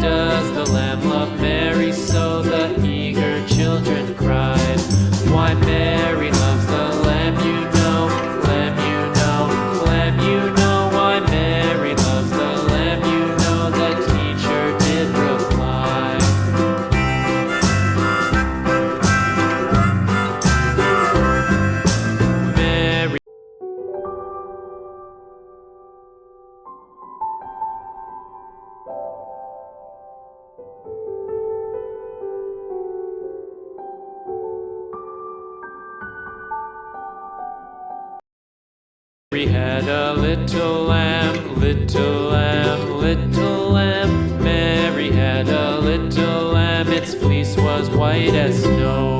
does the lamb love Mary? So the eager children cried. Why Mary loves the lamb, you know, lamb, you know, lamb, you know. Why Mary loves the lamb, you know, the teacher did reply. Mary had a little lamb, little lamb, little lamb. Mary had a little lamb, its fleece was white as snow.